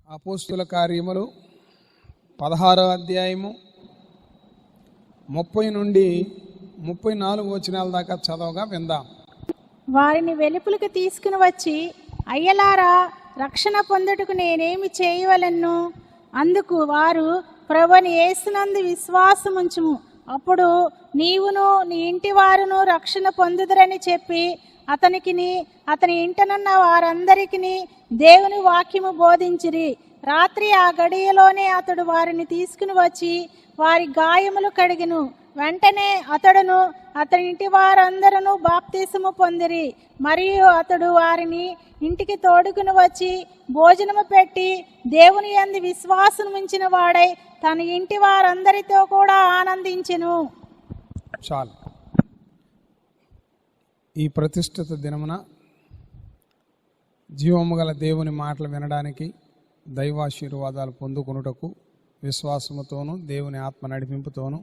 అపోస్తుల కార్యములు 16వ అధ్యాయము 30 నుండి 34 వచనాల దాకా చదవగా విందాం. వారిని వెలుపలికి తీసుకుని వచ్చి, అయ్యలారా, రక్షణ పొందుటకు నేనేమి చేయవలెను? అందుకు వారు, ప్రభుని యేసునందు విశ్వాసముంచుము, అప్పుడు నీవును నీ ఇంటి వారును రక్షణ పొందుదురని చెప్పి అతనికిని అతని ఇంటనున్న వారందరికిని దేవుని వాక్యము బోధించిరి. రాత్రి ఆ గడియలోనే అతడు వారిని తీసుకుని వచ్చి వారి గాయములు కడిగెను. వెంటనే అతడును అతని ఇంటి వారందరూ బాప్తీసము పొందిరి. మరియు అతడు వారిని ఇంటికి తోడుకుని వచ్చి భోజనము పెట్టి దేవుని యందు విశ్వాసం ఉంచిన వాడై తన ఇంటి వారందరితో కూడా ఆనందించెను. చాలు. ఈ ప్రతిష్ఠిత దినమున జీవము గల దేవుని మాటలు వినడానికి, దైవాశీర్వాదాలు పొందుకొనుటకు విశ్వాసముతోనూ దేవుని ఆత్మ నడిపింపుతోనూ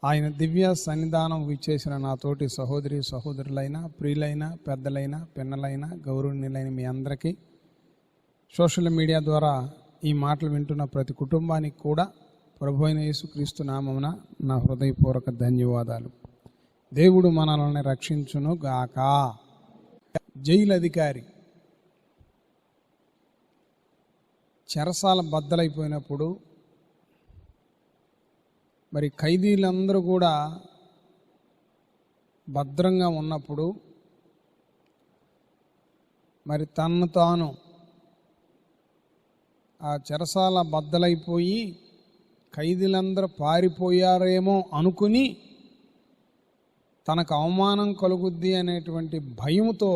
ఆయన దివ్య సన్నిధానం విచ్చేసిన నా తోటి సహోదరి సహోదరులైన, ప్రియులైన, పెద్దలైన, పిన్నలైన, గౌరవనీయులైన మీ అందరికీ సోషల్ మీడియా ద్వారా ఈ మాటలు వింటున్న ప్రతి కుటుంబానికి కూడా ప్రభు అయిన యేసుక్రీస్తు నామమున నా హృదయపూర్వక ధన్యవాదాలు. దేవుడు మనల్ని రక్షించును గాక. జైలు అధికారి చెరసాల బద్దలైపోయినప్పుడు మరి ఖైదీలందరూ కూడా భద్రంగా ఉన్నప్పుడు మరి తన్ను తాను ఆ చెరసాల బద్దలైపోయి ఖైదీలందరూ పారిపోయారేమో అనుకుని తనకు అవమానం కలుగుద్ది అనేటువంటి భయంతో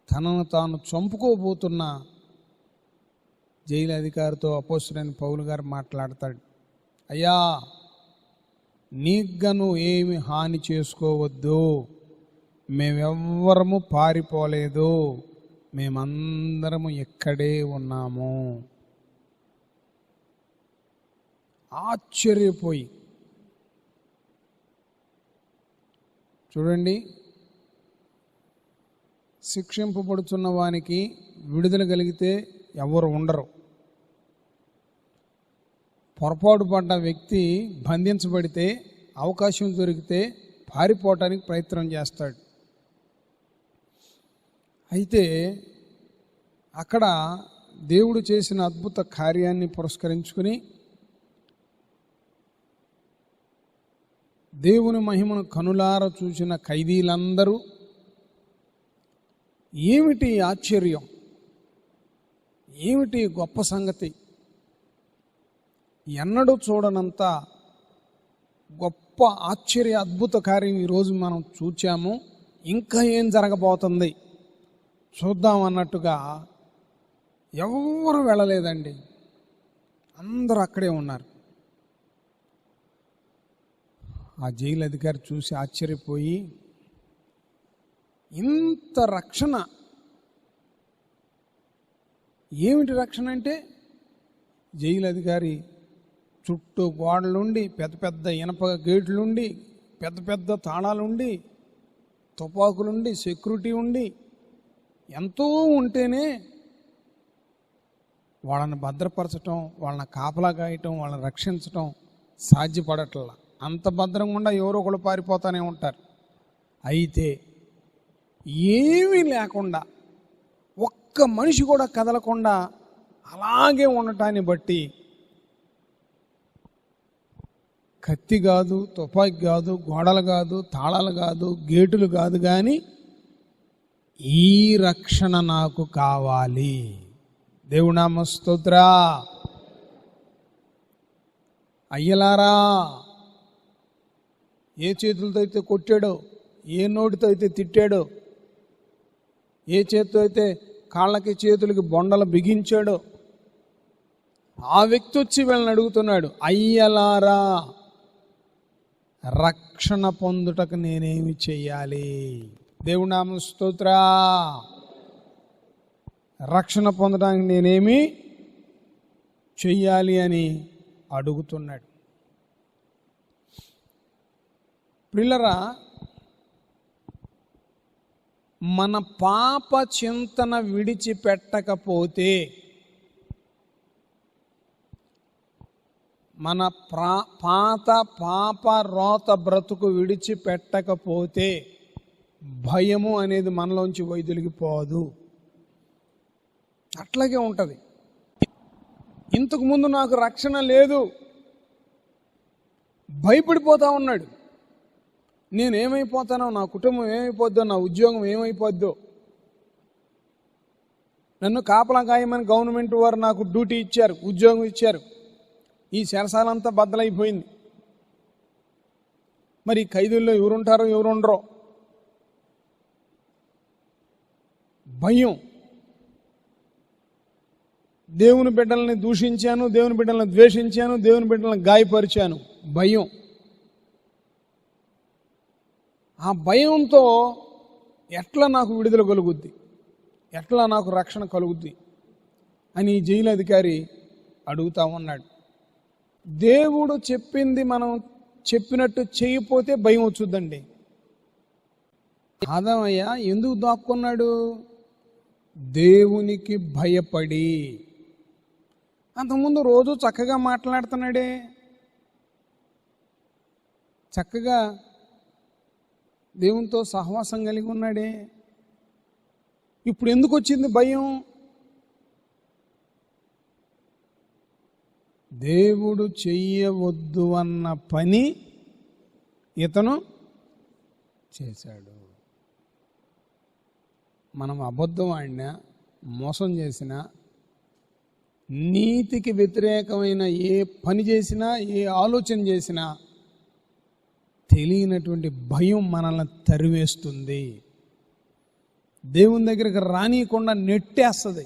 తనను తాను చంపుకోబోతున్న జైలు అధికారితో అపోస్తలుడైన పౌలు గారు మాట్లాడతాడు. అయ్యా, నీగ్గను ఏమి హాని చేసుకోవద్దు, మేమెవ్వరము పారిపోలేదు, మేమందరము ఇక్కడే ఉన్నాము. ఆశ్చర్యపోయి చూడండి, శిక్షింపబడుతున్న వానికి విడుదల కలిగితే ఎవరు ఉండరు. పొరపాటు పడ్డ వ్యక్తి బంధించబడితే, అవకాశం దొరికితే పారిపోవటానికి ప్రయత్నం చేస్తాడు. అయితే అక్కడ దేవుడు చేసిన అద్భుత కార్యాన్ని పురస్కరించుకుని దేవుని మహిమను కనులార చూసిన ఖైదీలందరూ ఏమిటి ఆశ్చర్యం, ఏమిటి గొప్ప సంగతి, ఎన్నడూ చూడనంత గొప్ప ఆశ్చర్య అద్భుత కార్యం ఈరోజు మనం చూచాము, ఇంకా ఏం జరగబోతుంది చూద్దాం అన్నట్టుగా ఎవరు వెళ్ళలేదండి. అందరూ అక్కడే ఉన్నారు. ఆ జైలు అధికారి చూసి ఆశ్చర్యపోయి, ఇంత రక్షణ, ఏమిటి రక్షణ అంటే, జైలు అధికారి చుట్టూ గోడలుండి, పెద్ద పెద్ద ఇనప గేట్లుండి, పెద్ద పెద్ద తాళాలుండి, తుపాకులుండి, సెక్యూరిటీ ఉండి, ఎంతో ఉంటేనే వాళ్ళని భద్రపరచటం, వాళ్ళని కాపలా కాయటం, వాళ్ళని రక్షించటం సాధ్యపడట్లా. అంత భద్రంగా ఉండా ఎవరో ఒకళ్ళు పారిపోతూనే ఉంటారు. అయితే ఏమీ లేకుండా, ఒక్క మనిషి కూడా కదలకుండా అలాగే ఉండటాన్ని బట్టి కత్తి కాదు, తుపాకీ కాదు, గోడలు కాదు, తాళాలు కాదు, గేటులు కాదు, కానీ ఈ రక్షణ నాకు కావాలి. దేవునామ స్తోత్రా. అయ్యలారా, ఏ చేతులతో అయితే కొట్టాడో, ఏ నోటితో అయితే తిట్టాడో, ఏ చేతితో అయితే కాళ్ళకి చేతులకి బొండలు బిగించాడో, ఆ వ్యక్తి వచ్చి వీళ్ళని అడుగుతున్నాడు, అయ్యలారా, రక్షణ పొందుటకు నేనేమి చెయ్యాలి? దేవుడి నామమున స్తోత్ర. రక్షణ పొందడానికి నేనేమి చెయ్యాలి అని అడుగుతున్నాడు. ప్రియులారా, మన పాప చింతన విడిచిపెట్టకపోతే మన పాత పాప రోత బ్రతుకు విడిచిపెట్టకపోతే భయము అనేది మనలోంచి వైదొలిగిపోదు. అట్లాగే ఉంటుంది. ఇంతకుముందు నాకు రక్షణ లేదు, భయపడిపోతా ఉన్నాడు. నేనేమైపోతానో, నా కుటుంబం ఏమైపోద్దో, నా ఉద్యోగం ఏమైపోద్దో, నన్ను కాపలా కాయమని గవర్నమెంట్ వారు నాకు డ్యూటీ ఇచ్చారు, ఉద్యోగం ఇచ్చారు, ఈ చెరసాలంతా బద్దలైపోయింది. మరి ఖైదీల్లో ఎవరుంటారో ఎవరుండరో భయం. దేవుని బిడ్డల్ని దూషించాను, దేవుని బిడ్డలను ద్వేషించాను, దేవుని బిడ్డలను గాయపరిచాను, భయం. ఆ భయంతో ఎట్లా నాకు విడుదల కలుగుద్ది, ఎట్లా నాకు రక్షణ కలుగుద్ది అని జైలు అధికారి అడుగుతా ఉన్నాడు. దేవుడు చెప్పింది మనం చెప్పినట్టు చేయకపోతే భయం వచ్చుద్దండి. ఆదామయ్య ఎందుకు దాక్కున్నాడు? దేవునికి భయపడి. అంతకుముందు రోజు చక్కగా మాట్లాడుతున్నాడే, చక్కగా దేవునితో సహవాసం కలిగి ఉన్నాడే. ఇప్పుడు ఎందుకు వచ్చింది భయం? దేవుడు చెయ్యవద్దు అన్న పని ఇతను చేశాడు. మనం అబద్ధం ఆడినా, మోసం చేసినా, నీతికి వ్యతిరేకమైన ఏ పని చేసినా, ఏ ఆలోచన చేసినా తెలియనటువంటి భయం మనల్ని తరివేస్తుంది. దేవుని దగ్గరికి రానియకుండా నెట్టేస్తుంది,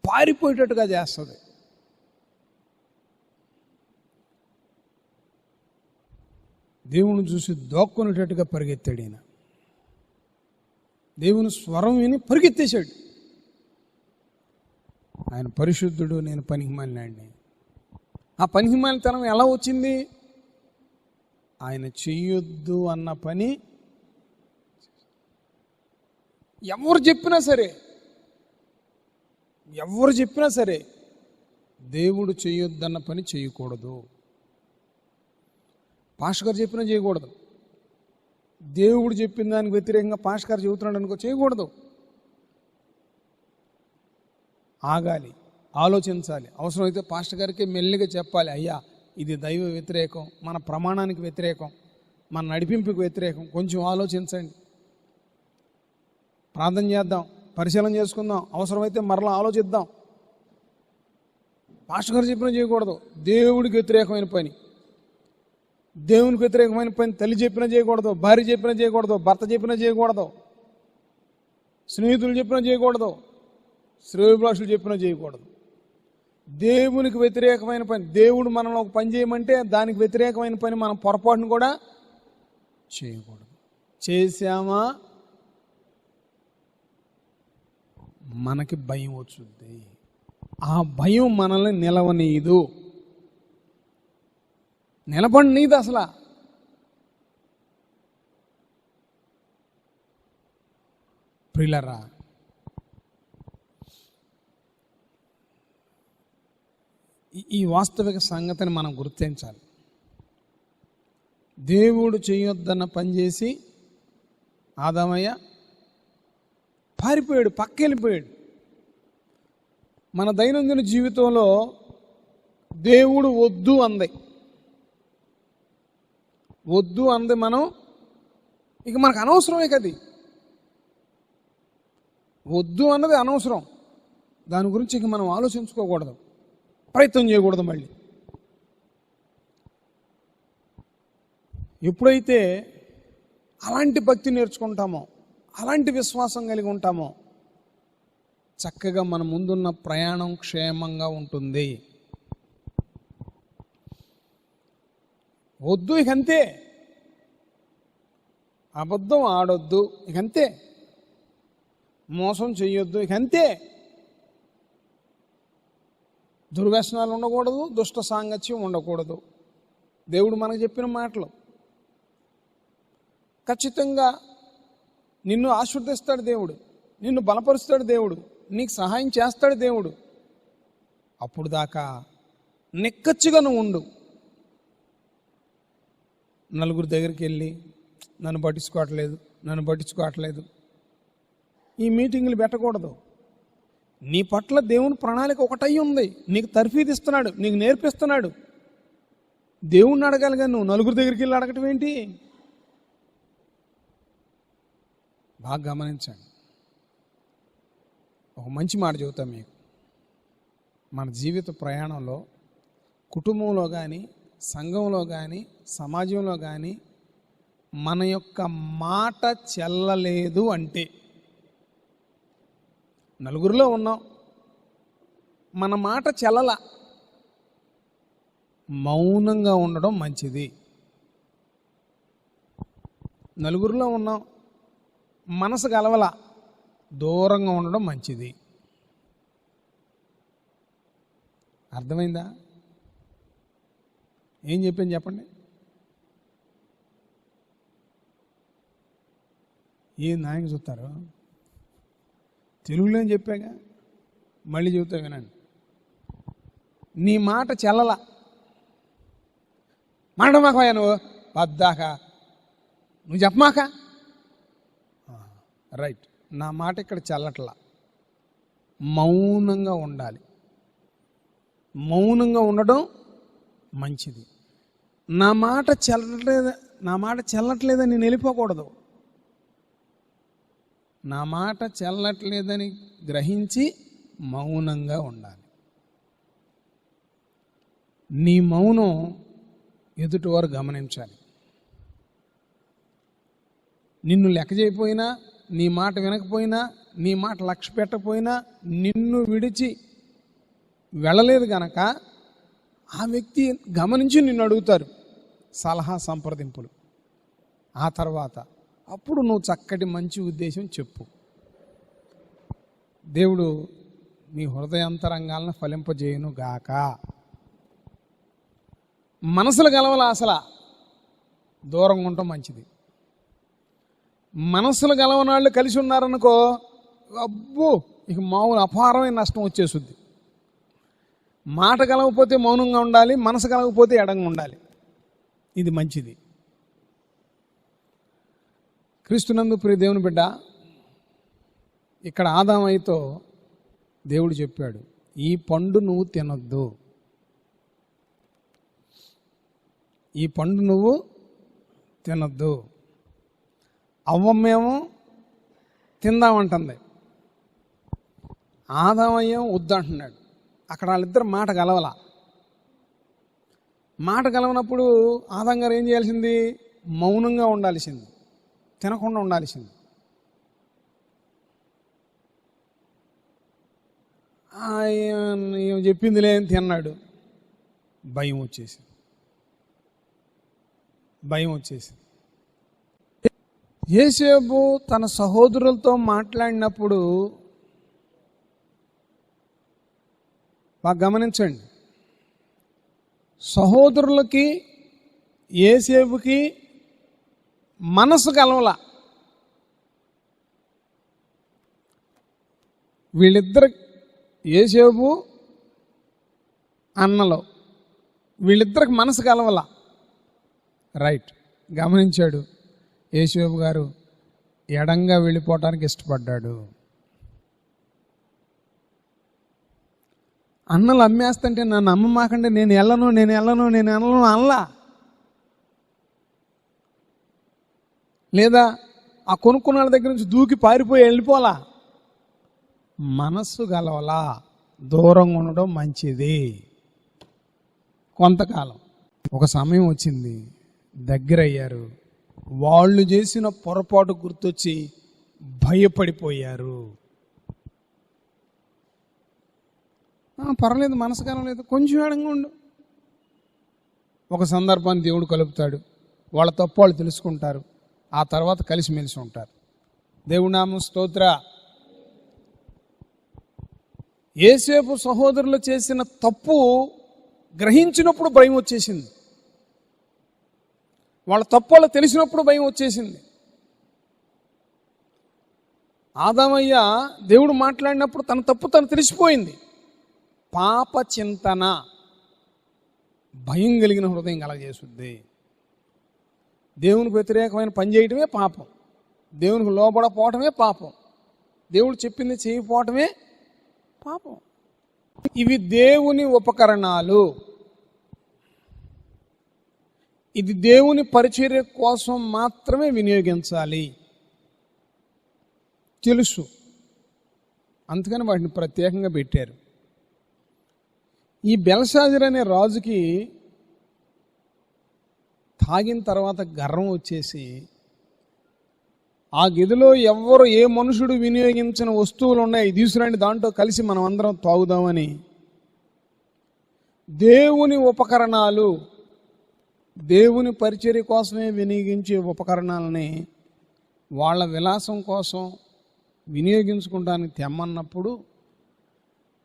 పారిపోయేటట్టుగా చేస్తుంది. దేవుని చూసి దోక్కునేటట్టుగా పరిగెత్తాడు ఈయన. దేవుని స్వరం విని పరిగెత్తేశాడు. ఆయన పరిశుద్ధుడు, నేను పనికిమాలినాడిని. ఆ పనికిమాలితనం ఎలా వచ్చింది? ఆయన చెయ్యొద్దు అన్న పని ఎవరు చెప్పినా సరే దేవుడు చెయ్యొద్దన్న పని చేయకూడదు. పాస్టర్ గారు చెప్పినా చేయకూడదు. దేవుడు చెప్పిన దానికి వ్యతిరేకంగా పాస్టర్ గారు చెబుతున్నాడు అనుకో, చేయకూడదు. ఆగాలి, ఆలోచించాలి. అవసరమైతే పాస్టర్ గారికి మెల్లిగా చెప్పాలి, అయ్యా ఇది దైవ వ్యతిరేకం, మన ప్రమాణానికి వ్యతిరేకం, మన నడిపింపుకి వ్యతిరేకం, కొంచెం ఆలోచించండి, ప్రార్థన చేద్దాం, పరిశీలన చేసుకుందాం, అవసరమైతే మరలా ఆలోచిద్దాం. పాస్టర్ గారు చెప్పినా చేయకూడదు. దేవుడికి వ్యతిరేకమైన పని, దేవునికి వ్యతిరేకమైన పని తల్లి చెప్పినా చేయకూడదు, భార్య చెప్పినా చేయకూడదు, భర్త చెప్పినా చేయకూడదు, స్నేహితులు చెప్పినా చేయకూడదు, శ్రేయోభిలాషులు చెప్పినా చేయకూడదు. దేవునికి వ్యతిరేకమైన పని, దేవుడు మనలో ఒక పని చేయమంటే దానికి వ్యతిరేకమైన పని మనం పొరపాటును కూడా చేయకూడదు. చేశామా మనకి భయం వచ్చుద్ది. ఆ భయం మనల్ని నిలవనీయదు, నిలబడనీదు. అసలు ప్రియులారా, ఈ వాస్తవిక సంగతిని మనం గుర్తించాలి. దేవుడు చేయొద్దన్న పని చేసి ఆదామయ్య పారిపోయాడు, పక్కెళ్ళిపోయాడు. మన దైనందిన జీవితంలో దేవుడు వద్దు అంది, మనం ఇక మనకు అనవసరమే కది. వద్దు అన్నది అనవసరం, దాని గురించి ఇక మనం ఆలోచించుకోకూడదు, ప్రయత్నం చేయకూడదు. మళ్ళీ ఎప్పుడైతే అలాంటి భక్తి నేర్చుకుంటామో, అలాంటి విశ్వాసం కలిగి ఉంటామో, చక్కగా మన ముందున్న ప్రయాణం క్షేమంగా ఉంటుంది. వద్దు ఇకంతే, అబద్ధం ఆడొద్దు ఇకంతే, మోసం చెయ్యొద్దు ఇకంతే, దుర్వ్యసనాలు ఉండకూడదు, దుష్ట సాంగత్యం ఉండకూడదు. దేవుడు మనకు చెప్పిన మాటలు. ఖచ్చితంగా నిన్ను ఆశీర్వదిస్తాడు దేవుడు, నిన్ను బలపరుస్తాడు దేవుడు, నీకు సహాయం చేస్తాడు దేవుడు. అప్పుడు దాకా నిక్కచ్చిగా నువ్వు ఉండు, నలుగురు దగ్గరికి వెళ్ళి నన్ను పట్టించుకోవట్లేదు ఈ మీటింగులు పెట్టకూడదు. నీ పట్ల దేవుని ప్రణాళిక ఒకటై ఉంది. నీకు తర్ఫీదు ఇస్తున్నాడు, నీకు నేర్పిస్తున్నాడు. దేవుణ్ణి అడగాలి కానీ నువ్వు నలుగురు దగ్గరికి వెళ్ళి అడగటం ఏంటి? బాగా గమనించండి. ఒక మంచి మాట చెబుతాం మీకు. మన జీవిత ప్రయాణంలో కుటుంబంలో కానీ, సంఘంలో కానీ, సమాజంలో కానీ మన యొక్క మాట చెల్లలేదు అంటే, నలుగురిలో ఉన్నాం, మన మాట చెల్లల, మౌనంగా ఉండడం మంచిది. నలుగురిలో ఉన్నాం, మనసు కలవల, దూరంగా ఉండడం మంచిది. అర్థమైందా? ఏం చెప్పాను చెప్పండి? ఏం నాయకు చూస్తారు? తెలుగులో చెప్పాగా, మళ్ళీ చెబుతా వినండి. నీ మాట చెల్లల, మాటమాకయా నువ్వు వద్దాక, నువ్వు చెప్పమాక. రైట్, నా మాట ఇక్కడ చెల్లట్లా. మౌనంగా ఉండాలి. మౌనంగా ఉండడం మంచిది. నా మాట చెల్లట్లేదని నేను వెళ్ళిపోకూడదు. నా మాట చెల్లట్లేదని గ్రహించి మౌనంగా ఉండాలి. నీ మౌనం ఎదుటివారు గమనించాలి. నిన్ను లెక్క చేయకపోయినా, నీ మాట వినకపోయినా, నీ మాట లక్ష్య పెట్టకపోయినా, నిన్ను విడిచి వెళ్ళలేదు గనక ఆ వ్యక్తి గమనించి నిన్ను అడుగుతారు సలహా సంప్రదింపులు. ఆ తర్వాత అప్పుడు నువ్వు చక్కటి మంచి ఉద్దేశం చెప్పు. దేవుడు మీ హృదయాంతరంగాలను ఫలింపజేయును గాక. మనసులు గలవల అసలు దూరంగా ఉండటం మంచిది. మనసులు గలవనాళ్ళు కలిసి ఉన్నారనుకో, అబ్బో ఇక మామూలు అపారమైన నష్టం వచ్చేస్తుంది. మాట కలగకపోతే మౌనంగా ఉండాలి, మనసు కలగకపోతే ఎడంగా ఉండాలి. ఇది మంచిది. క్రీస్తునందు ప్రియ దేవుని బిడ్డ, ఇక్కడ ఆదామయ్యతో దేవుడు చెప్పాడు, ఈ పండు నువ్వు తినొద్దు, ఈ పండు నువ్వు తినొద్దు. అవ్వమేమో తిందామంటుంది, ఆదామయ్యేమో వద్దంటున్నాడు. అక్కడ వాళ్ళిద్దరు మాట కలవల. మాట కలవనప్పుడు ఆదాం గారు ఏం చేయాల్సింది? మౌనంగా ఉండాల్సింది, తినకుండా ఉండాల్సింది. చెప్పిందిలే అని తిన్నాడు. భయం వచ్చేసింది. యోసేపు తన సహోదరులతో మాట్లాడినప్పుడు బాగా గమనించండి. సహోదరులకి యోసేపుకి మనసు కలవల. వీళ్ళిద్దరు, యోసేపు అన్నలో, వీళ్ళిద్దరికి మనసు కలవల. రైట్, గమనించాడు. యోసేపు గారు ఎడంగా వెళ్ళిపోవటానికి ఇష్టపడ్డాడు. అన్నలు అమ్మేస్తుంటే నన్ను అమ్మమాకంటే నేను వెళ్ళను అనలా. లేదా ఆ కొనుక్కున్న వాళ్ళ దగ్గర నుంచి దూకి పారిపోయి వెళ్ళిపోలా. మనస్సు గలవలా, దూరంగా ఉండడం మంచిది. కొంతకాలం, ఒక సమయం వచ్చింది, దగ్గరయ్యారు. వాళ్ళు చేసిన పొరపాటు గుర్తొచ్చి భయపడిపోయారు. పర్వాలేదు, మనసు కలవలేదు, కొంచెం ఏడంగా ఉండు. ఒక సందర్భాన్ని దేవుడు కలుపుతాడు. వాళ్ళ తప్పు వాళ్ళు తెలుసుకుంటారు. ఆ తర్వాత కలిసిమెలిసి ఉంటారు. దేవుడి నామం స్తోత్ర. యోసేపు సహోదరులు చేసిన తప్పు గ్రహించినప్పుడు భయం వచ్చేసింది. వాళ్ళ తప్పు వాళ్ళు తెలిసినప్పుడు భయం వచ్చేసింది. ఆదామయ్య దేవుడు మాట్లాడినప్పుడు తన తప్పు తను తెలిసిపోయింది. పాప చింతన భయం కలిగిన హృదయం కలగజేస్తుంది. దేవునికి వ్యతిరేకమైన పని చేయటమే పాపం, దేవునికి లోబడపోవటమే పాపం, దేవుడు చెప్పింది చేయకపోవటమే పాపం. ఇవి దేవుని ఉపకరణాలు. ఇది దేవుని పరిచర్య కోసం మాత్రమే వినియోగించాలి తెలుసు, అందుకని వాటిని ప్రత్యేకంగా పెట్టారు. ఈ బెల్షాజర్ అనే రాజుకి తాగిన తర్వాత గర్వం వచ్చేసి ఆ గదిలో ఎవ్వరు ఏ మనుషుడు వినియోగించిన వస్తువులు ఉన్నాయి తీసుకురండి, దాంట్లో కలిసి మనం అందరం తాగుదామని దేవుని ఉపకరణాలు, దేవుని పరిచర్య కోసమే వినియోగించే ఉపకరణాలని వాళ్ళ విలాసం కోసం వినియోగించుకోవడానికి తెమ్మన్నప్పుడు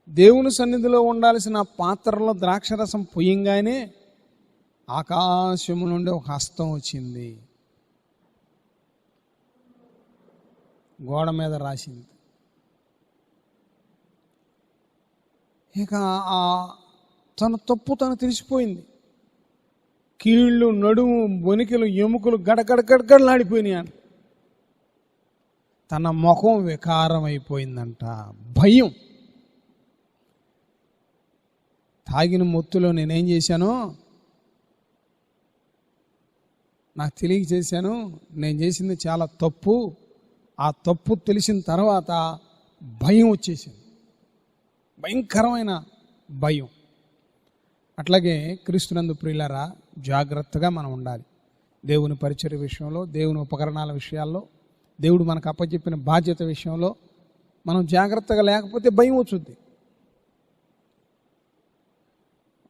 దేవుని సన్నిధిలో ఉండాల్సిన పాత్రలో ద్రాక్షరసం పొయ్యంగానే ఆకాశము నుండి ఒక హస్తం వచ్చింది, గోడ మీద రాసింది. ఇక తన తప్పు తను తెలిసిపోయింది. కీళ్ళు, నడుము, బొనికలు, ఎముకలు గడగడగడగడలాడిపోయినాయి. తన ముఖం వికారమైపోయిందంట. భయం. తాగిన మొత్తులో నేనేం చేశాను, నాకు తెలియక చేశాను, నేను చేసింది చాలా తప్పు. ఆ తప్పు తెలిసిన తర్వాత భయం వచ్చేసింది, భయంకరమైన భయం. అట్లాగే క్రీస్తునందు ప్రియులారా, జాగ్రత్తగా మనం ఉండాలి. దేవుని పరిచర్య విషయంలో, దేవుని ఉపకరణాల విషయాల్లో, దేవుడు మనకు అప్పచెప్పిన బాధ్యత విషయంలో మనం జాగ్రత్తగా లేకపోతే భయం వచ్చుద్ది.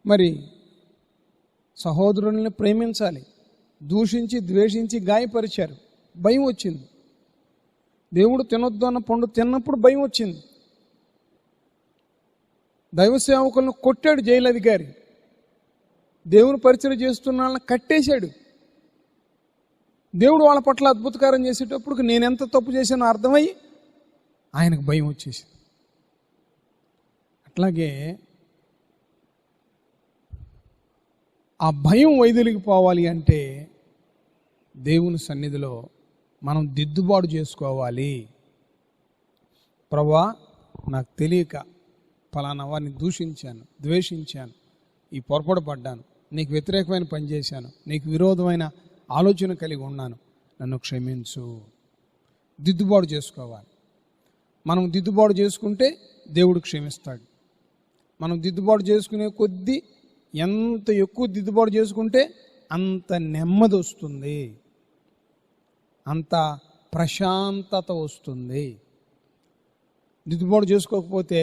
మరి సహోదరుల్ని ప్రేమించాలి, దూషించి ద్వేషించి గాయపరిచారు, భయం వచ్చింది. దేవుడు తినొద్దు అన్న పండు తిన్నప్పుడు భయం వచ్చింది. దైవ సేవకులను కొట్టాడు జైలు అధికారి, దేవుని పరిచర్య చేస్తున్న వాళ్ళని కట్టేశాడు. దేవుడు వాళ్ళ పట్ల అద్భుతకారం చేసేటప్పుడు నేనెంత తప్పు చేశానో అర్థమయ్యి ఆయనకు భయం వచ్చేసింది. అట్లాగే ఆ భయం వైదొలిగిపోవాలి అంటే దేవుని సన్నిధిలో మనం దిద్దుబాటు చేసుకోవాలి. ప్రభువా, నాకు తెలియక ఫలానా వారిని దూషించాను, ద్వేషించాను, ఈ పొరపాటు పడ్డాను, నీకు వ్యతిరేకమైన పని చేశాను, నీకు విరోధమైన ఆలోచన కలిగి ఉన్నాను, నన్ను క్షమించు. దిద్దుబాటు చేసుకోవాలి. మనం దిద్దుబాటు చేసుకుంటే దేవుడు క్షమిస్తాడు. మనం దిద్దుబాటు చేసుకునే కొద్దీ ఎంత ఎక్కువ దిద్దుబాటు చేసుకుంటే అంత నెమ్మది వస్తుంది, అంత ప్రశాంతత వస్తుంది. దిద్దుబాటు చేసుకోకపోతే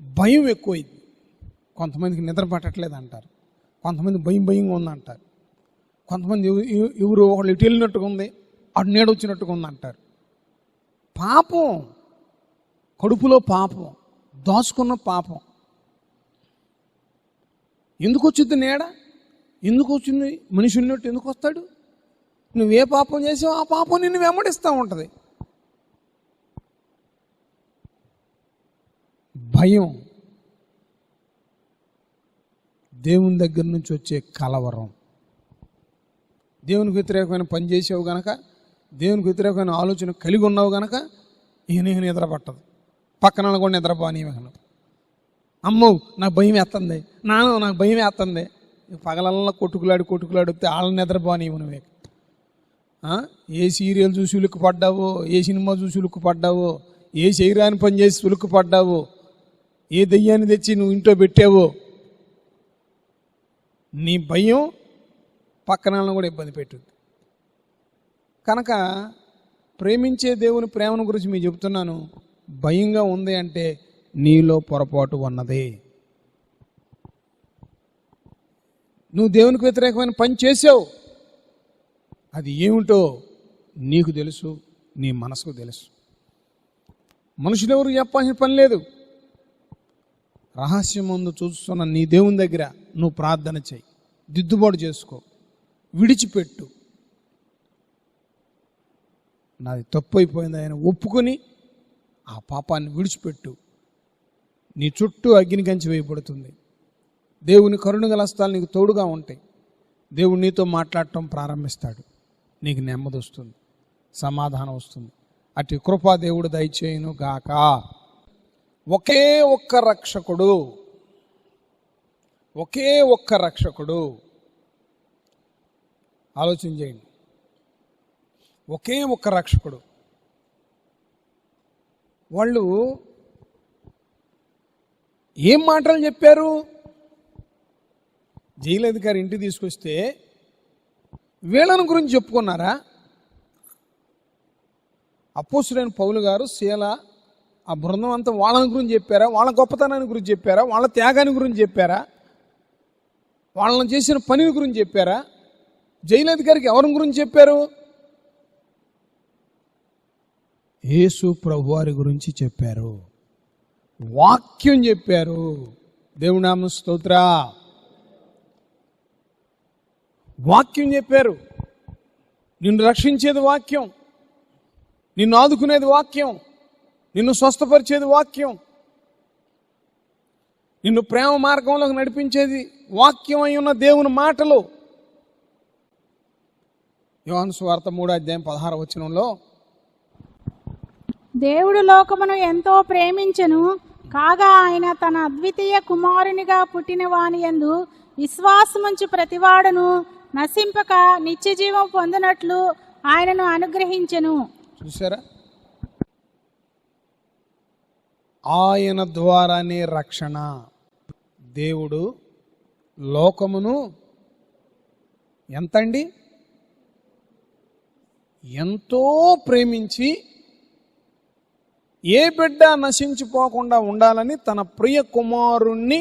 భయం ఎక్కువైంది. కొంతమందికి నిద్ర పట్టట్లేదు అంటారు, కొంతమంది భయం భయంగా ఉందంటారు, కొంతమంది ఎవరు ఒకళ్ళు ఇటు వెళ్ళినట్టుగా ఉంది, అటు నీడొచ్చినట్టుగా ఉంది అంటారు. పాపం, కడుపులో పాపం, దాచుకున్న పాపం. ఎందుకు వచ్చింది నీడ? ఎందుకు వచ్చింది? మనిషి ఉన్నట్టు ఎందుకు వస్తాడు? నువ్వే పాపం చేసావు ఆ పాపం నిన్ను వెంబడిస్తూ ఉంటుంది. భయం దేవుని దగ్గర నుంచి వచ్చే కలవరం. దేవునికి వ్యతిరేకమైన పని చేసావు గనక, దేవునికి వ్యతిరేకమైన ఆలోచన కలిగి ఉన్నావు గనక ఈయన నిద్ర పట్టదు, పక్కన కూడా నిద్రపోనివ్వను. అమ్మో నాకు భయం వేస్తుంది, నాకు భయం వేస్తుంది. పగలల్లా కొట్టుకులాడితే వాళ్ళని నిద్రపోనివ్వు. నువ్వే ఏ సీరియల్ చూసి ఉలుక్కు పడ్డావో, ఏ సినిమా చూసి ఉలుక్కు పడ్డావో, ఏ శరీరాన్ని పని చేసి ఉలుక్కు పడ్డావో, ఏ దెయ్యాన్ని తెచ్చి నువ్వు ఇంట్లో పెట్టావో, నీ భయం పక్కన కూడా ఇబ్బంది పెట్టుద్ది. కనుక ప్రేమించే దేవుని ప్రేమను గురించి మీకు చెబుతున్నాను. భయంగా ఉంది అంటే నీలో పొరపాటు ఉన్నది. నువ్వు దేవునికి వ్యతిరేకమైన పని చేసావు, అది ఏమిటో నీకు తెలుసు, నీ మనసుకు తెలుసు. మనుషులు ఎవరు చెప్పాల్సిన పని లేదు. రహస్యం ముందు చూస్తున్న నీ దేవుని దగ్గర నువ్వు ప్రార్థన చేయి, దిద్దుబాటు చేసుకో, విడిచిపెట్టు. నాది తప్పు అయిపోయింది ఆయన ఒప్పుకొని ఆ పాపాన్ని విడిచిపెట్టు. నీ చుట్టూ అగ్ని కంచి వేయబడుతుంది. దేవుని కరుణగల హస్తాలు నీకు తోడుగా ఉంటాయి. దేవుడు నీతో మాట్లాడటం ప్రారంభిస్తాడు. నీకు నెమ్మది వస్తుంది, సమాధానం వస్తుంది. అటు కృపా దేవుడు దయచేయును గాక. ఒకే ఒక్క రక్షకుడు, ఒకే ఒక్క రక్షకుడు. ఆలోచన చేయండి. ఒకే ఒక్క రక్షకుడు. వాళ్ళు ఏం మాటలు చెప్పారు? జైలు అధికారి ఇంటికి తీసుకొస్తే వీళ్ళని గురించి చెప్పుకున్నారా? అపోస్తులైన పౌలు గారు, శీల, ఆ బృందం అంతా వాళ్ళని గురించి చెప్పారా? వాళ్ళ గొప్పతనాన్ని గురించి చెప్పారా? వాళ్ళ త్యాగాన్ని గురించి చెప్పారా? వాళ్ళని చేసిన పని గురించి చెప్పారా? జైలు అధికారికి ఎవరి గురించి చెప్పారు? యేసు ప్రభువారి గురించి చెప్పారు. వాక్యం చెప్పారు. దేవుని నామమున స్తోత్ర. వాక్యం చెప్పారు. నిన్ను రక్షించేది వాక్యం, నిన్ను ఆదుకునేది వాక్యం, నిన్ను స్వస్థపరిచేది వాక్యం, నిన్ను ప్రేమ మార్గంలోకి నడిపించేది వాక్యం అయి ఉన్న దేవుని మాటలు. యోహాను సువార్త 3:16 దేవుడు లోకమును ఎంతో ప్రేమించెను, కాగా ఆయన తన అద్వితీయ కుమారునిగా పుట్టిన వాని యందు విశ్వాసముంచు ప్రతివాడును నశింపక నిత్య జీవం పొందినట్లు ఆయనను అనుగ్రహించెను. చూసారా? ఆయన ద్వారానే రక్షణ. దేవుడు లోకమును ఎంతండి? ఎంతో ప్రేమించి ఏ బిడ్డ నశించిపోకుండా ఉండాలని తన ప్రియ కుమారుణ్ణి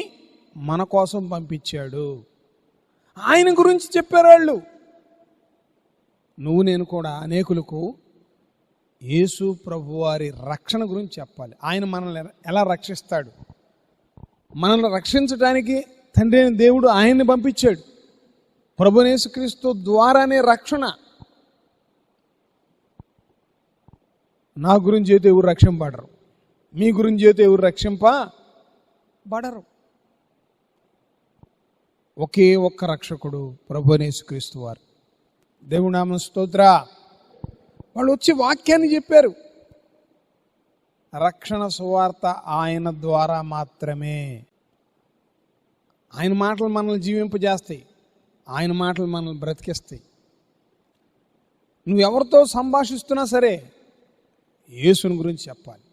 మన కోసం పంపించాడు. ఆయన గురించి చెప్పారు వాళ్ళు. నువ్వు నేను కూడా అనేకులకు యేసు ప్రభువారి రక్షణ గురించి చెప్పాలి. ఆయన మనల్ని ఎలా రక్షిస్తాడు, మనల్ని రక్షించడానికి తండ్రి అయిన దేవుడు ఆయన్ని పంపించాడు. ప్రభువైన యేసుక్రీస్తు ద్వారానే రక్షణ. నా గురించి అయితే ఎవరు రక్షింపబడరు, మీ గురించి అయితే ఎవరు రక్షింపబడరు. ఒకే ఒక్క రక్షకుడు ప్రభువైన యేసుక్రీస్తు వారు. దేవుని నామమున స్తోత్ర. వాళ్ళు వచ్చి వాక్యాన్ని చెప్పారు. రక్షణ సువార్త ఆయన ద్వారా మాత్రమే. ఆయన మాటలు మనల్ని జీవింపజేస్తాయి, ఆయన మాటలు మనల్ని బ్రతికిస్తాయి. నువ్వెవరితో సంభాషిస్తున్నా సరే యేసుని గురించి చెప్పాలి,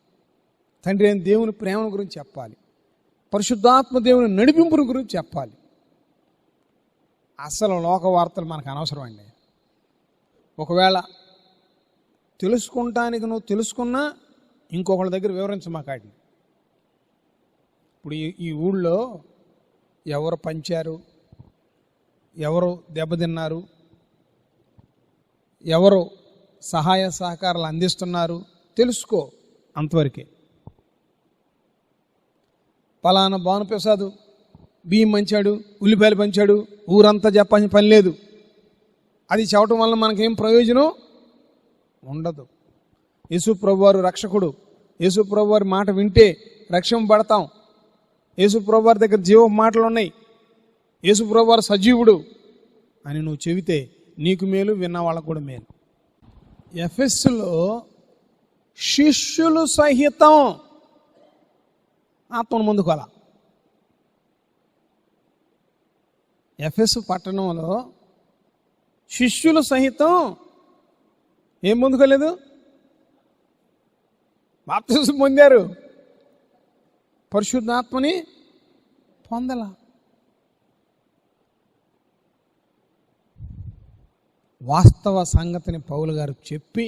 తండ్రి అయిన దేవుని ప్రేమను గురించి చెప్పాలి, పరిశుద్ధాత్మ దేవుని నడిపింపుని గురించి చెప్పాలి. అసలు లోక వార్తలు మనకు అనవసరం అండి. ఒకవేళ తెలుసుకుంటానికి నువ్వు తెలుసుకున్నా ఇంకొకళ్ళ దగ్గర వివరించమాకాడిని. ఇప్పుడు ఈ ఊళ్ళో ఎవరు పంచారు, ఎవరు దెబ్బతిన్నారు, ఎవరు సహాయ సహకారాలు అందిస్తున్నారు తెలుసుకో, అంతవరకే. పలానా భానుప్రసాద్ బియ్యం పంచాడు, ఉల్లిపాయలు పంచాడు, ఊరంతా చెప్పాల్సిన పని లేదు. అది చెప్పడం వల్ల మనకేం ప్రయోజనం ఉండదు. యేసు ప్రభువారు రక్షకుడు. యేసు ప్రభువారి మాట వింటే రక్షింపబడతాం. యేసు ప్రభువారి దగ్గర జీవ మాటలు ఉన్నాయి. యేసు ప్రభువారు సజీవుడు అని నువ్వు చెబితే నీకు మేలు, విన్న వాళ్ళకు కూడా మేలు. ఎఫెస్సులో శిష్యులు సహితం ఆత్మను ముందుకు అలా. ఎఫెసు పట్టణంలో శిష్యులు సహితం ఏం ముందుకోలేదు? బాప్తిసం పొందారు, పరిశుద్ధాత్మని పొందలా. వాస్తవ సంగతిని పౌలు గారు చెప్పి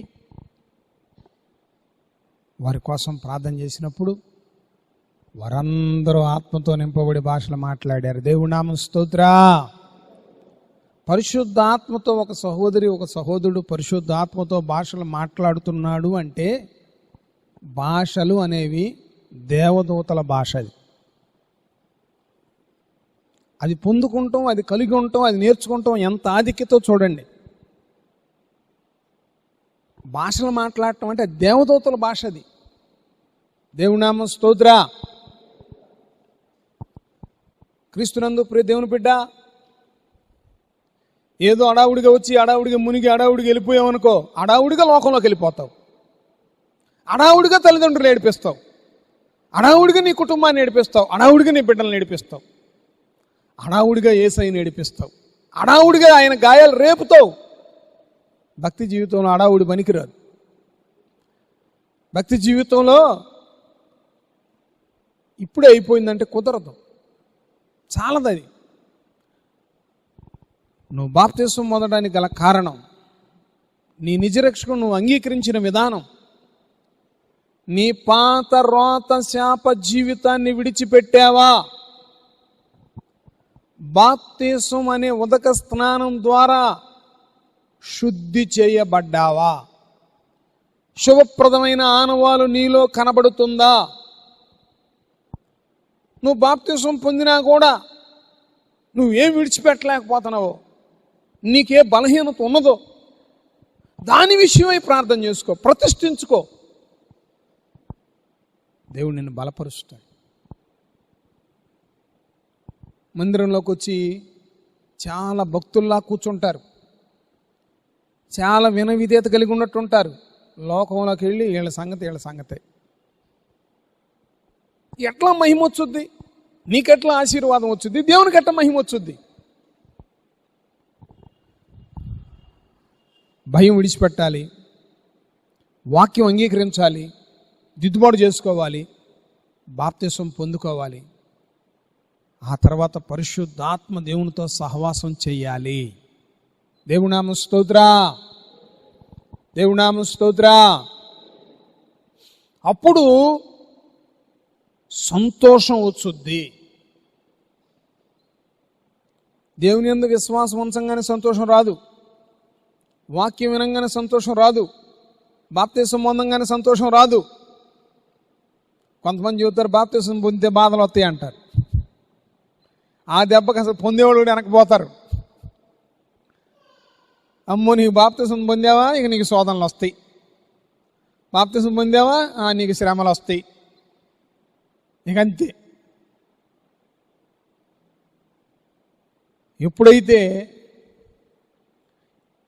వారి కోసం ప్రార్థన చేసినప్పుడు వారందరూ ఆత్మతో నింపబడి భాషలు మాట్లాడారు. దేవుడి నామమున స్తోత్ర. పరిశుద్ధ ఆత్మతో ఒక సహోదరి, ఒక సహోదరుడు పరిశుద్ధ ఆత్మతో భాషలు మాట్లాడుతున్నాడు అంటే భాషలు అనేవి దేవదూతల భాష. అది పొందుకుంటాం, అది కలిగి ఉంటాం, అది నేర్చుకుంటాం. ఎంత ఆధిక్యతో చూడండి. భాషలు మాట్లాడటం అంటే దేవదూతల భాష. అది దేవుని నామమున స్తోత్ర. క్రీస్తునందు ప్రియ దేవుని బిడ్డ, ఏదో అడావుడిగా వచ్చి అడావుడిగా మునిగి అడావుడిగా వెళ్ళిపోయావనుకో, అడావుడిగా లోకంలోకి వెళ్ళిపోతావు, అడావుడిగా తల్లిదండ్రులు ఏడిపిస్తావు, అడావుడిగా నీ కుటుంబాన్ని ఏడిపిస్తావు, అడావుడిగా నీ బిడ్డలను ఏడిపిస్తావు, అడావుడిగా యేసయ్యని ఏడిపిస్తావు, అడావుడిగా ఆయన గాయాలు రేపుతావు. భక్తి జీవితంలో అడావుడి పనికిరాదు. భక్తి జీవితంలో ఇప్పుడే అయిపోయిందంటే కుదరదు, చాలదది. నువ్వు బాప్తిసం పొందడానికి గల కారణం నీ నిజరక్షకుడు నువ్వు అంగీకరించిన విధానం, నీ పాత రోత శాప జీవితాన్ని విడిచిపెట్టావా, బాప్తిసం అనే ఉదక స్నానం ద్వారా శుద్ధి చేయబడ్డావా, శుభప్రదమైన ఆనవాలు నీలో కనబడుతుందా? నువ్వు బాప్తిసం పొందినా కూడా నువ్వేం విడిచిపెట్టలేకపోతున్నావో, నీకే బలహీనత ఉన్నదో దాని విషయమై ప్రార్థన చేసుకో, ప్రతిష్ఠించుకో. దేవుడు నిన్ను బలపరుస్తాడు. మందిరంలోకి వచ్చి చాలా భక్తుల్లా కూర్చుంటారు, చాలా వినవిధేయత కలిగి ఉన్నట్టుంటారు. లోకంలోకి వెళ్ళి వీళ్ళ సంగతే ఎట్లా మహిమ వచ్చుద్ది? నీకెట్లా ఆశీర్వాదం వచ్చుద్ది? దేవునికి ఎట్లా మహిమ వచ్చుద్ది? భయం విడిచిపెట్టాలి, వాక్యం అంగీకరించాలి, దిద్దుబాటు చేసుకోవాలి, బాప్తిసం పొందుకోవాలి. ఆ తర్వాత పరిశుద్ధాత్మ దేవునితో సహవాసం చెయ్యాలి. దేవునామ స్తోత్రా, దేవునామ స్తోత్రా. అప్పుడు సంతోషం వచ్చుద్ది. దేవుని యందు విశ్వాసం ఉంచంగానే సంతోషం రాదు, వాక్యం వినంగానే సంతోషం రాదు, బాప్తిసం పొందంగానే సంతోషం రాదు. కొంతమంది చెబుతారు బాప్తిసం పొందితే బాధలు వస్తాయి అంటారు. ఆ దెబ్బకి అసలు పొందేవాళ్ళు కూడా వెనకపోతారు. అమ్మో నీకు బాప్తిసం పొందావా, ఇక నీకు శోధనలు వస్తాయి, బాప్తిసం పొందావా నీకు శ్రమలు వస్తాయి, ఇక అంతే. ఎప్పుడైతే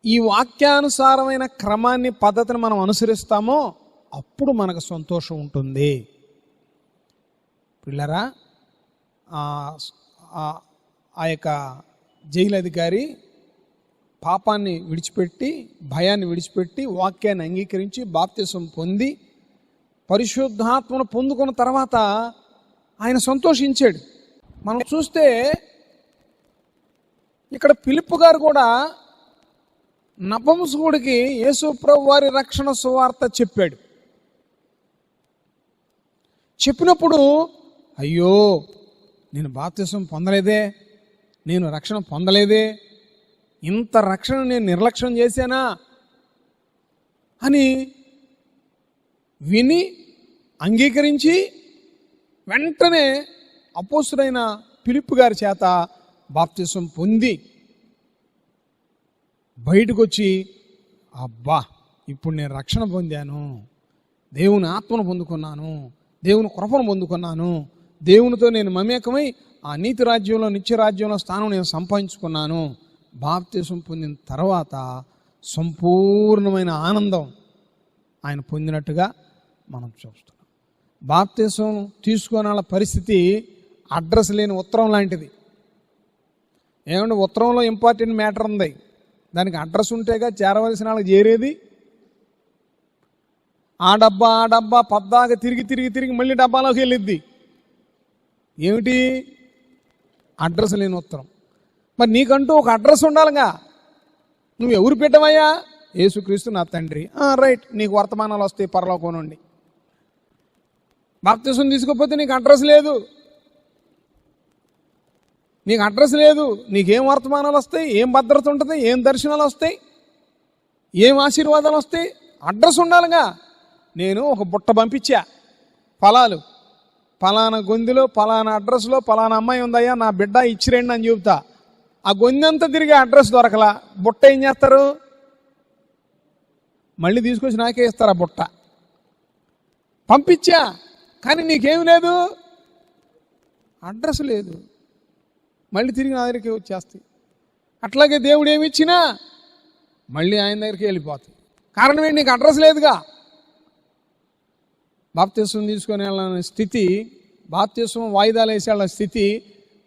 ఈ వాక్యానుసారమైన క్రమాన్ని పద్ధతిని మనం అనుసరిస్తామో అప్పుడు మనకు సంతోషం ఉంటుంది. పిల్లరా, ఆ యొక్క జైలు అధికారి పాపాన్ని విడిచిపెట్టి, భయాన్ని విడిచిపెట్టి, వాక్యాన్ని అంగీకరించి బాప్తిసం పొంది పరిశుద్ధాత్మను పొందుకున్న తర్వాత ఆయన సంతోషించాడు. మనం చూస్తే ఇక్కడ ఫిలిప్పు గారు కూడా నపుంసకుడికి యేసు ప్రభు వారి రక్షణ సువార్త చెప్పాడు. చెప్పినప్పుడు అయ్యో నేను బాప్తిసం పొందలేదే, నేను రక్షణ పొందలేదే, ఇంత రక్షణ నేను నిర్లక్ష్యం చేశానా అని విని అంగీకరించి వెంటనే అపోస్తుడైన ఫిలిప్పు గారి చేత బాప్తిసం పొంది బయటకు వచ్చి అబ్బా ఇప్పుడు నేను రక్షణ పొందాను, దేవుని ఆత్మను పొందుకున్నాను, దేవుని కృపను పొందుకున్నాను, దేవునితో నేను మమేకమై ఆ నీతి రాజ్యంలో నిత్య రాజ్యంలో స్థానం నేను సంపాదించుకున్నాను. బాప్తిసం పొందిన తర్వాత సంపూర్ణమైన ఆనందం ఆయన పొందినట్టుగా మనం చూస్తున్నాం. బాప్తిసం తీసుకునే పరిస్థితి అడ్రస్ లేని ఉత్తరం లాంటిది. ఏమంటే ఉత్తరంలో ఇంపార్టెంట్ మ్యాటర్ ఉంది, దానికి అడ్రస్ ఉంటేగా చేరవలసిన వాళ్ళకి చేరేది. ఆ డబ్బా పద్దాగా తిరిగి మళ్ళీ డబ్బాలోకి వెళ్ళిద్ది. ఏమిటి? అడ్రస్ లేని ఉత్తరం. మరి నీకంటూ ఒక అడ్రస్ ఉండాలిగా. నువ్వు ఎవరు పెట్టవయ్యా? యేసుక్రీస్తు నా తండ్రి. రైట్, నీకు వర్తమానాలు వస్తాయి పరలోకం నుండి. బాప్తిసం తీసుకోకపోతే నీకు అడ్రస్ లేదు, నీకు అడ్రస్ లేదు. నీకేం వర్తమానాలు వస్తాయి, ఏం భద్రత ఉంటుంది, ఏం దర్శనాలు వస్తాయి, ఏం ఆశీర్వాదాలు వస్తాయి? అడ్రస్ ఉండాలిగా. నేను ఒక బుట్ట పంపించా, ఫలాలు ఫలానా గొంతులో ఫలానా అడ్రస్లో ఫలానా అమ్మాయి ఉందయ్యా, నా బిడ్డ ఇచ్చిరండి అని చెబుతా. ఆ గొంతంతా తిరిగి అడ్రస్ దొరకలా. బుట్ట ఏం చేస్తారు? మళ్ళీ తీసుకొచ్చి నాకే ఇస్తారు ఆ బుట్ట. పంపించా, కానీ నీకేం లేదు, అడ్రస్ లేదు. మళ్ళీ తిరిగి నా దగ్గరికి వచ్చేస్తాయి. అట్లాగే దేవుడు ఏమి ఇచ్చినా మళ్ళీ ఆయన దగ్గరికి వెళ్ళిపోతుంది. కారణం ఏంటి? నీకు అడ్రస్ లేదుగా. బాప్తిసం తీసుకొని వెళ్ళిన స్థితి, బాప్తిసం వాయిదాలు వేసే వాళ్ళ స్థితి,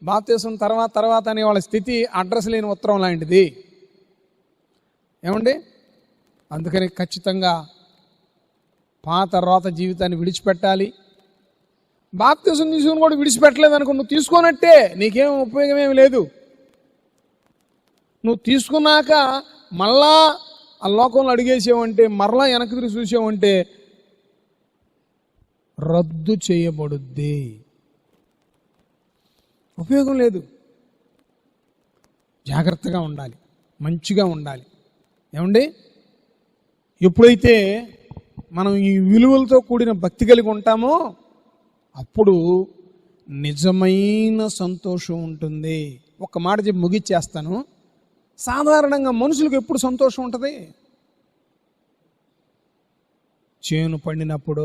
బాప్తిసం తర్వాత అనే వాళ్ళ స్థితి అడ్రస్ లేని ఉత్తరం లాంటిది. ఏమండి? అందుకని ఖచ్చితంగా పాత రోత జీవితాన్ని విడిచిపెట్టాలి. బాప్తిసం తీసుకుని కూడా విడిచిపెట్టలేదు అనుకో, నువ్వు తీసుకోనట్టే, నీకేం ఉపయోగమేమి లేదు. నువ్వు తీసుకున్నాక మళ్ళా ఆ లోకంలో అడిగేసావంటే, మరలా వెనక్కి తిరిగి చూసావంటే రద్దు చేయబడుద్ది, ఉపయోగం లేదు. జాగ్రత్తగా ఉండాలి, మంచిగా ఉండాలి. ఏమండి? ఎప్పుడైతే మనం ఈ విలువలతో కూడిన భక్తి కలిగి ఉంటామో అప్పుడు నిజమైన సంతోషం ఉంటుంది. ఒక్క మాట చెప్పి ముగిచ్చేస్తాను. సాధారణంగా మనుషులకు ఎప్పుడు సంతోషం ఉంటుంది? చేను పండినప్పుడు,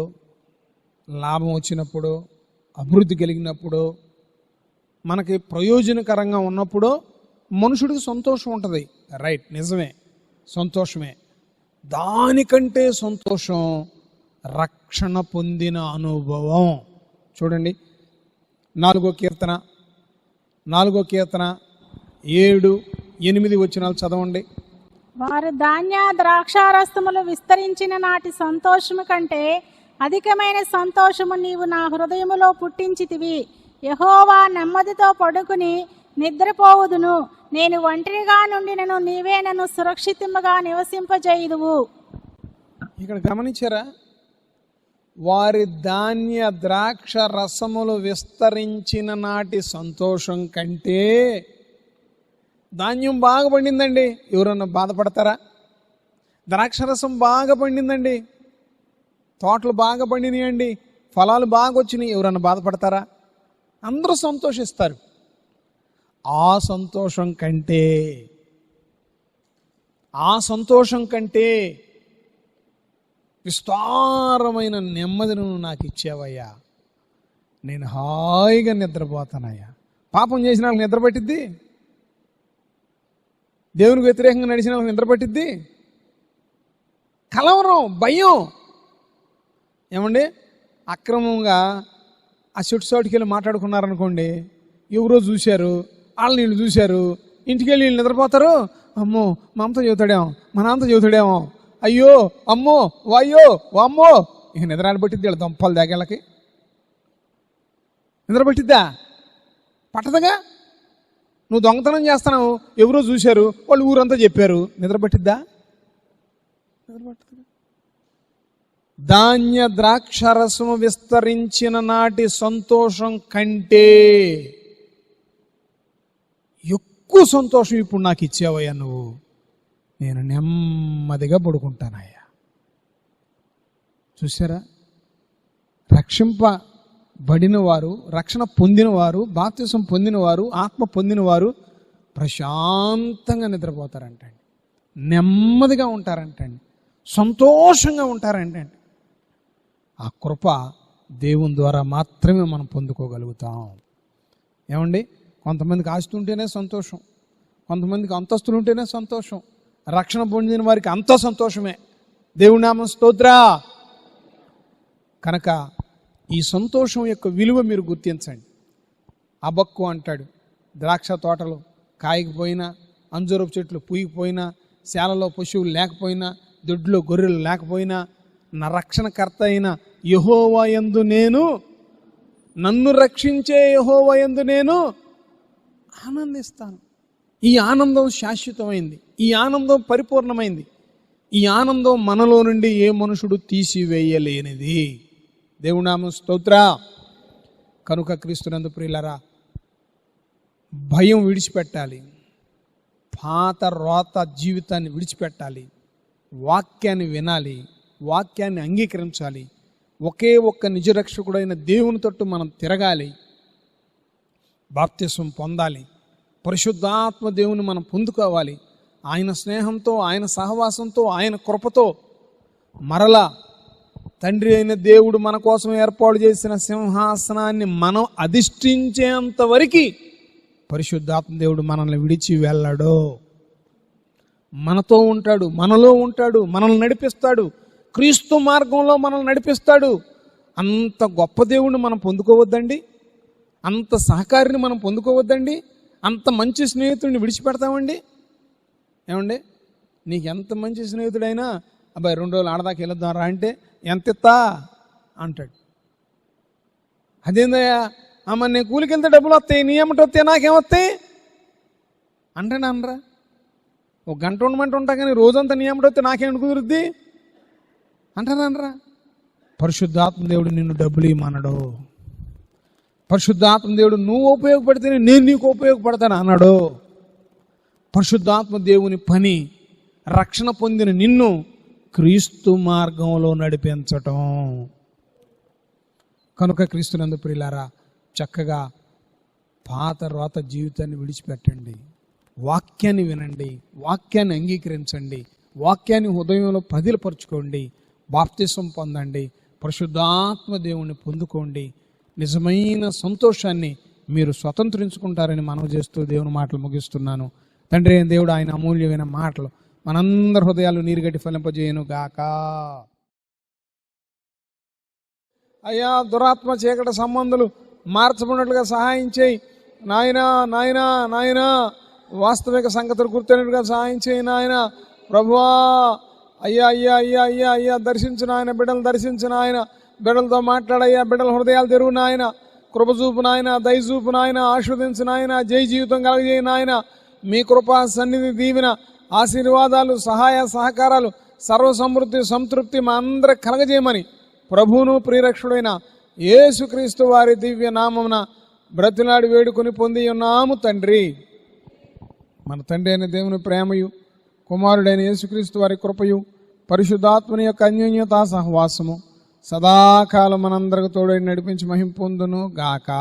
లాభం వచ్చినప్పుడు, అభివృద్ధి కలిగినప్పుడు, మనకి ప్రయోజనకరంగా ఉన్నప్పుడు మనుషుడికి సంతోషం ఉంటుంది. రైట్, నిజమే, సంతోషమే. దానికంటే సంతోషం రక్షణ పొందిన అనుభవం. చూడండి, 4వ కీర్తన 7-8 వచనాలు చదవండి. వారు ధాన్య ద్రాక్షారసములు విస్తరించిన నాటి సంతోషము కంటే అధికమైన సంతోషము నీవు నా హృదయములో పుట్టించితివి. యెహోవా, నెమ్మదితో పడుకుని నిద్రపోవుదును. నేను ఒంటరిగా నుండినను నీవే నన్ను సురక్షితముగా నివసింపజేయుదువు. ఇక్కడ గమనించారా? వారి ధాన్య ద్రాక్ష రసములు విస్తరించిన నాటి సంతోషం కంటే, ధాన్యం బాగా పండిందండి, ఎవరన్నా బాధపడతారా? ద్రాక్షరసం బాగా పండిందండి, తోటలు బాగా పండినాయండి, ఫలాలు బాగా వచ్చినాయి, ఎవరన్నా బాధపడతారా? అందరూ సంతోషిస్తారు. ఆ సంతోషం కంటే విస్తారమైన నెమ్మదిని నాకు ఇచ్చావయ్యా, నేను హాయిగా నిద్రపోతానయ్యా. పాపం చేసిన వాళ్ళకి నిద్ర పట్టిద్ది, దేవునికి వ్యతిరేకంగా నడిచిన వాళ్ళకి నిద్ర పట్టిద్ది. కలవరం, భయం. ఏమండి? అక్రమంగా ఆ చుట్టుసాటుకి వెళ్ళి మాట్లాడుకున్నారనుకోండి, ఎవరో చూశారు, వాళ్ళని వీళ్ళు చూశారు, ఇంటికి వెళ్ళి వీళ్ళు నిద్రపోతారు. అమ్మో, మా అమ్మతో చెబుతాడేమో, మా నాన్నతో చెబుతాడేమో, అయ్యో అమ్మో వాయ్యో అమ్మో. ఇక నిద్ర పట్టిద్ది వీళ్ళ దొంపలు దాకేళ్ళకి. నిద్ర పట్టిద్దా? పట్టదుగా. నువ్వు దొంగతనం చేస్తున్నావు, ఎవరో చూశారు, వాళ్ళు ఊరంతా చెప్పారు, నిద్ర పట్టిద్దా? నిద్ర పట్టదు. ధాన్య ద్రాక్షరసము విస్తరించిన నాటి సంతోషం కంటే ఎక్కువ సంతోషం ఇప్పుడు నాకు ఇచ్చావయ్యా నువ్వు, నేను నెమ్మదిగా పడుకుంటానయ్యా. చూసారా? రక్షింపబడిన వారు, రక్షణ పొందినవారు, బాప్తిసం పొందినవారు, ఆత్మ పొందినవారు ప్రశాంతంగా నిద్రపోతారంటండి, నెమ్మదిగా ఉంటారంటండి, సంతోషంగా ఉంటారంటండి. ఆ కృప దేవుని ద్వారా మాత్రమే మనం పొందుకోగలుగుతాం. ఏమండి? కొంతమందికి ఆస్తి ఉంటేనే సంతోషం, కొంతమందికి అంతస్తులు ఉంటేనే సంతోషం. రక్షణ పొందిన వారికి అంత సంతోషమే. దేవుడి నామం స్తోత్ర. కనుక ఈ సంతోషం యొక్క విలువ మీరు గుర్తించండి. అబక్కు అంటాడు, ద్రాక్ష తోటలు కాయకపోయినా, అంజూరపు చెట్లు పూయకపోయినా, శాలలో పశువులు లేకపోయినా, దొడ్లో గొర్రెలు లేకపోయినా, నా రక్షణకర్త అయిన యెహోవా యందు నేను, నన్ను రక్షించే యెహోవా యందు నేను ఆనందిస్తాను. ఈ ఆనందం శాశ్వతమైంది, ఈ ఆనందం పరిపూర్ణమైంది, ఈ ఆనందం మనలో నుండి ఏ మనుషుడు తీసివేయలేనిది. దేవుడి నామం స్తోత్ర. కనుక క్రీస్తునందు ప్రియులారా, భయం విడిచిపెట్టాలి, పాత రోత జీవితాన్ని విడిచిపెట్టాలి, వాక్యాన్ని వినాలి, వాక్యాన్ని అంగీకరించాలి, ఒకే ఒక్క నిజరక్షకుడైన దేవుని తట్టు మనం తిరగాలి, బాప్తిసం పొందాలి, పరిశుద్ధాత్మ దేవుని మనం పొందుకోవాలి. ఆయన స్నేహంతో, ఆయన సహవాసంతో, ఆయన కృపతో మరలా తండ్రి అయిన దేవుడు మన కోసం ఏర్పాటు చేసిన సింహాసనాన్ని మనం అధిష్ఠించేంత వరకు పరిశుద్ధాత్మ దేవుడు మనల్ని విడిచి వెళ్ళడు. మనతో ఉంటాడు, మనలో ఉంటాడు, మనల్ని నడిపిస్తాడు, క్రీస్తు మార్గంలో మనల్ని నడిపిస్తాడు. అంత గొప్ప దేవుడిని మనం పొందుకోవద్దండి? అంత సహకారిని మనం పొందుకోవద్దండి? అంత మంచి స్నేహితుడిని విడిచిపెడతామండి? ఏమండి, నీకు ఎంత మంచి స్నేహితుడైనా అబ్బాయి 2 రోజులు ఆడదాకా వెళుద్దాం రా అంటే ఎంత ఇస్తా అంటాడు. అదేందయ్యా, అమ్మ నేను కూలికి వెళ్తే డబ్బులు వస్తాయి, నీ ఏమిటి వస్తాయి, నాకేమొస్తాయి అంటాడు. అనరా, ఒక గంట ఉండమంటే ఉంటా కానీ రోజంతా నీ ఏమిటి వస్తే నాకేమిటి కుదురుద్ది అంటారా? పరిశుద్ధాత్మ దేవుడు నిన్ను డబ్బులు ఇమ్మన్నాడు. పరిశుద్ధాత్మ దేవుడు నువ్వు ఉపయోగపడితేనే నేను నీకు ఉపయోగపడతాను అన్నాడు. పరిశుద్ధాత్మ దేవుని పని రక్షణ పొందిన నిన్ను క్రీస్తు మార్గంలో నడిపించటం. కనుక క్రీస్తునందు ప్రియులారా, చక్కగా పాత రోత జీవితాన్ని విడిచిపెట్టండి, వాక్యాన్ని వినండి, వాక్యాన్ని అంగీకరించండి, వాక్యాన్ని హృదయంలో పదిలపరుచుకోండి, బాప్తిసం పొందండి, పరిశుద్ధాత్మ దేవుణ్ణి పొందుకోండి. నిజమైన సంతోషాన్ని మీరు స్వతంత్రించుకుంటారని మనవి చేస్తూ దేవుని మాటలు ముగిస్తున్నాను. తండ్రి అయిన దేవుడు ఆయన అమూల్యమైన మాటలు మనందరి హృదయాలు నీరుగట్టి ఫలింపజేయను గాక. అయ్యా, దురాత్మ చీకటి సంబంధులు మార్చబడినట్లుగా సహాయం చేయి నాయనా. నాయనా నాయనా వాస్తవిక సంగతులు గుర్తున్నట్టుగా సహాయం చేయి నాయన. ప్రభువా, అయ్యా అయ్యా అయ్యా అయ్యా అయ్యా దర్శించిన ఆయన, బిడ్డలు దర్శించిన ఆయన, బిడ్డలతో మాట్లాడయ్యా, బిడ్డల హృదయాలు తెరువు నాయన, కృపచూపు నాయన, దయచూపు నాయన, ఆశీర్వదించిన ఆయన, జై జీవితం కలగజేయి నాయన. మీ కృపా సన్నిధి దీవెన ఆశీర్వాదాలు సహాయ సహకారాలు సర్వ సమృద్ధి సంతృప్తి మా అందరికి కలగజేయమని ప్రభువును ప్రియరక్షుడైన యేసుక్రీస్తు వారి దివ్య నామమున బ్రతిలాడి వేడుకొని పొంది ఉన్నాము తండ్రి. మన తండ్రి అయిన దేవుని ప్రేమయు, కుమారుడైన యేసుక్రీస్తు వారి కృపయు, పరిశుద్ధాత్మని యొక్క అన్యోన్యతా సహవాసము సదాకాలం మనందరికి తోడై నడిపించి మహిమ పొందును గాక.